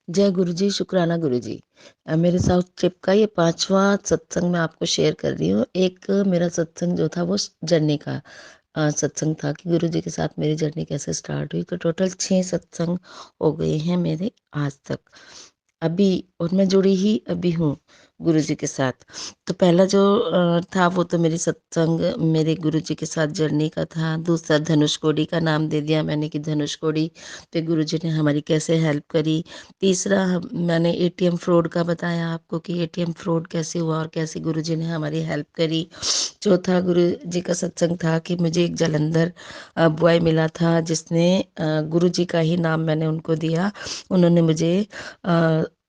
जय गुरु जी, शुक्राना गुरु जी। मेरे साउथ ट्रिप का ये 5वां सत्संग मैं आपको शेयर कर रही हूँ। एक मेरा सत्संग जो था वो जर्नी का सत्संग था कि गुरु जी के साथ मेरी जर्नी कैसे स्टार्ट हुई। तो टोटल 6 सत्संग हो गए हैं मेरे आज तक। अभी और मैं जुड़ी ही अभी हूँ गुरु जी के साथ। तो पहला जो था वो तो मेरी सत्संग मेरे गुरु जी के साथ जर्नी का था। दूसरा धनुषकोडी का नाम दे दिया मैंने कि धनुषकोडी पे गुरु जी ने हमारी कैसे हेल्प करी। तीसरा मैंने एटीएम फ्रॉड का बताया आपको कि एटीएम फ्रॉड कैसे हुआ और कैसे गुरु जी ने हमारी हेल्प करी। चौथा गुरु जी का सत्संग था कि मुझे एक जलंधर बॉय मिला था जिसने गुरु जी का ही नाम मैंने उनको दिया। उन्होंने मुझे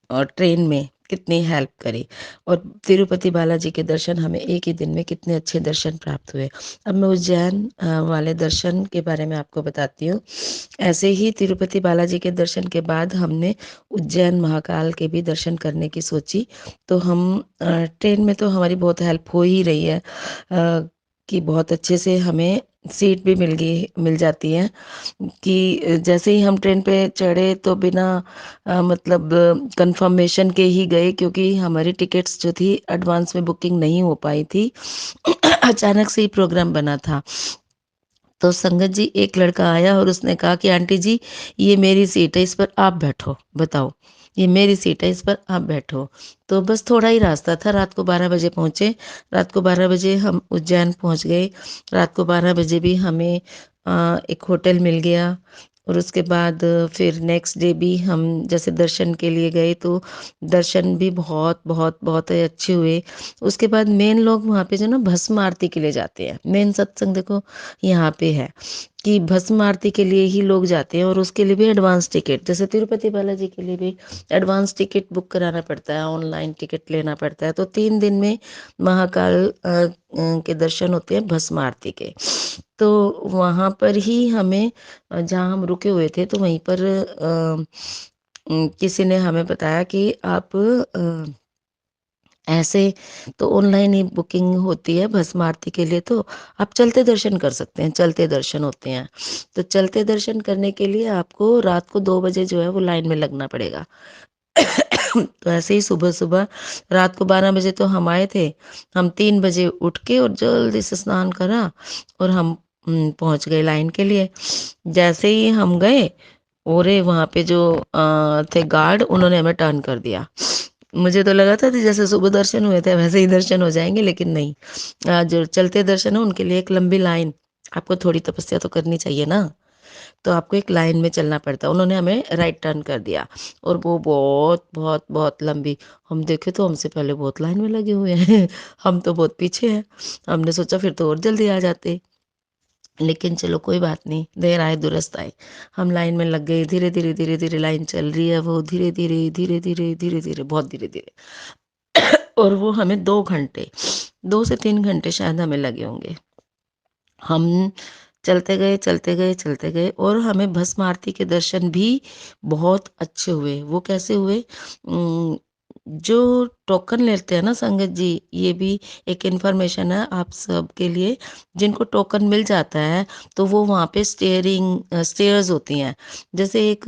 ट्रेन में कितनी हेल्प करी। और तिरुपति बालाजी के दर्शन हमें एक ही दिन में कितने अच्छे दर्शन प्राप्त हुए। अब मैं उज्जैन वाले दर्शन के बारे में आपको बताती हूँ। ऐसे ही तिरुपति बालाजी के दर्शन के बाद हमने उज्जैन महाकाल के भी दर्शन करने की सोची। तो हम ट्रेन में तो हमारी बहुत हेल्प हो ही रही है कि बहुत अच्छे से हमें सीट भी मिल जाती है कि जैसे ही हम ट्रेन पे चढ़े तो बिना मतलब कंफर्मेशन के ही गए, क्योंकि हमारी टिकट्स जो थी एडवांस में बुकिंग नहीं हो पाई थी। अचानक से ही प्रोग्राम बना था। तो संगत जी एक लड़का आया और उसने कहा कि आंटी जी ये मेरी सीट है, इस पर आप बैठो। बताओ, ये मेरी सीट है, इस पर आप बैठो। तो बस थोड़ा ही रास्ता था। रात को 12 बजे पहुंचे। रात को 12 बजे हम उज्जैन पहुंच गए। रात को 12 बजे भी हमें एक होटल मिल गया। और उसके बाद फिर नेक्स्ट डे भी हम जैसे दर्शन के लिए गए तो दर्शन भी बहुत बहुत बहुत अच्छे हुए। उसके बाद मेन लोग वहाँ पे जो ना भस्म आरती के लिए जाते हैं। मेन सत्संग देखो यहाँ पे है कि भस्म आरती के लिए ही लोग जाते हैं और उसके लिए भी एडवांस टिकट, जैसे तिरुपति बालाजी के लिए भी एडवांस टिकट बुक कराना पड़ता है, ऑनलाइन टिकट लेना पड़ता है। तो 3 दिन में महाकाल के दर्शन होते हैं भस्म आरती के। तो वहाँ पर ही हमें जहाँ हम रुके हुए थे तो वहीं पर किसी ने हमें बताया कि आप ऐसे तो ऑनलाइन ही बुकिंग होती है भस्म आरती के लिए, तो आप चलते दर्शन कर सकते हैं। चलते दर्शन होते हैं। तो चलते दर्शन करने के लिए आपको रात को 2 बजे जो है वो लाइन में लगना पड़ेगा। तो ऐसे ही सुबह सुबह रात को 12 बजे तो हम आए थे। हम 3 बजे उठ के और जल्दी से स्नान करा और हम पहुंच गए लाइन के लिए। जैसे ही हम गए और वहाँ पे जो थे गार्ड, उन्होंने हमें टर्न कर दिया। मुझे तो लगा था कि जैसे सुबह दर्शन हुए थे वैसे ही दर्शन हो जाएंगे, लेकिन नहीं। जो चलते दर्शन है उनके लिए एक लंबी लाइन, आपको थोड़ी तपस्या तो करनी चाहिए ना, तो आपको एक लाइन में चलना पड़ता है। उन्होंने हमें राइट टर्न कर दिया और वो बहुत बहुत बहुत लंबी। हम देखे तो हमसे पहले बहुत लाइन में लगे हुए हैं। हम तो बहुत पीछे हैं। हमने सोचा फिर तो और जल्दी आ जाते, लेकिन चलो कोई बात नहीं, देर आए दुरुस्त आए। हम लाइन में लग गए। धीरे धीरे धीरे धीरे लाइन चल रही है, वो धीरे धीरे धीरे धीरे धीरे धीरे बहुत धीरे धीरे। और वो हमें 2 घंटे, 2 से 3 घंटे शायद हमें लगे होंगे। हम चलते गए चलते गए चलते गए और हमें भस्म आरती के दर्शन भी बहुत अच्छे हुए। वो कैसे हुए? जो टोकन लेते हैं ना संगत जी, ये भी एक इन्फॉर्मेशन है आप सबके लिए। जिनको टोकन मिल जाता है तो वो वहाँ पे स्टेयर्स होती हैं। जैसे एक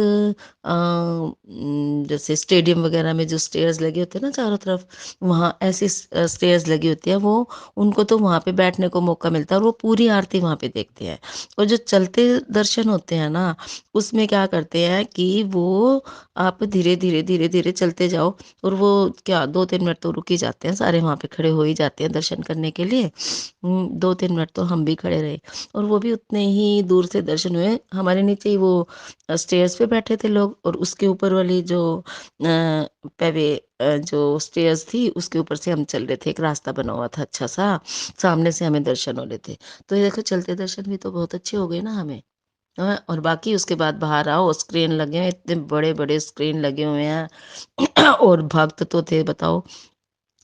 जैसे स्टेडियम वगैरह में जो स्टेयर्स लगे होते हैं ना चारों तरफ, वहाँ ऐसी स्टेयर्स लगी होती है। वो उनको तो वहाँ पे बैठने को मौका मिलता है और वो पूरी आरती वहाँ पे देखते हैं। और जो चलते दर्शन होते हैं ना, उसमें क्या करते हैं कि वो आप धीरे धीरे धीरे धीरे चलते जाओ और वो क्या 2-3 मिनट तो रुक ही जाते हैं, सारे वहाँ पे खड़े हो ही जाते हैं दर्शन करने के लिए। 2-3 मिनट तो हम भी खड़े रहे और वो भी उतने ही दूर से दर्शन हुए। हमारे नीचे ही वो स्टेयर्स पे बैठे थे लोग और उसके ऊपर वाली जो पेवे जो स्टेयर्स थी उसके ऊपर से हम चल रहे थे। एक रास्ता बना हुआ था अच्छा सा, सामने से हमें दर्शन हो रहे थे। तो ये देखो चलते दर्शन भी तो बहुत अच्छे हो गए ना हमें। और बाकी उसके बाद बाहर आओ, स्क्रीन लगे हुए, इतने बड़े बड़े स्क्रीन लगे हुए हैं। और भक्त तो थे, बताओ,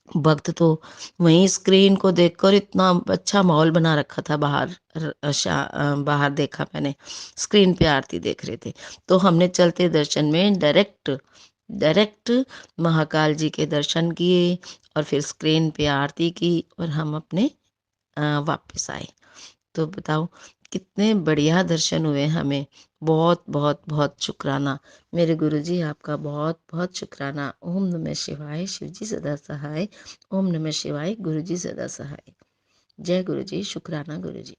भक्त तो वहीं स्क्रीन को देखकर इतना अच्छा माहौल बना रखा था बाहर। बाहर देखा मैंने, स्क्रीन पे आरती देख रहे थे। तो हमने चलते दर्शन में डायरेक्ट डायरेक्ट महाकाल जी के दर्शन किए और फिर स्क्रीन पे आरती की और हम अपने वापस आए। तो बताओ कितने बढ़िया दर्शन हुए हमें। बहुत बहुत बहुत शुक्राना मेरे गुरुजी, आपका बहुत बहुत शुक्राना। ओम नमः शिवाय, शिवजी सदा सहाय। ओम नमः शिवाय, गुरुजी सदा सहाय। जय गुरुजी, शुक्राना गुरुजी।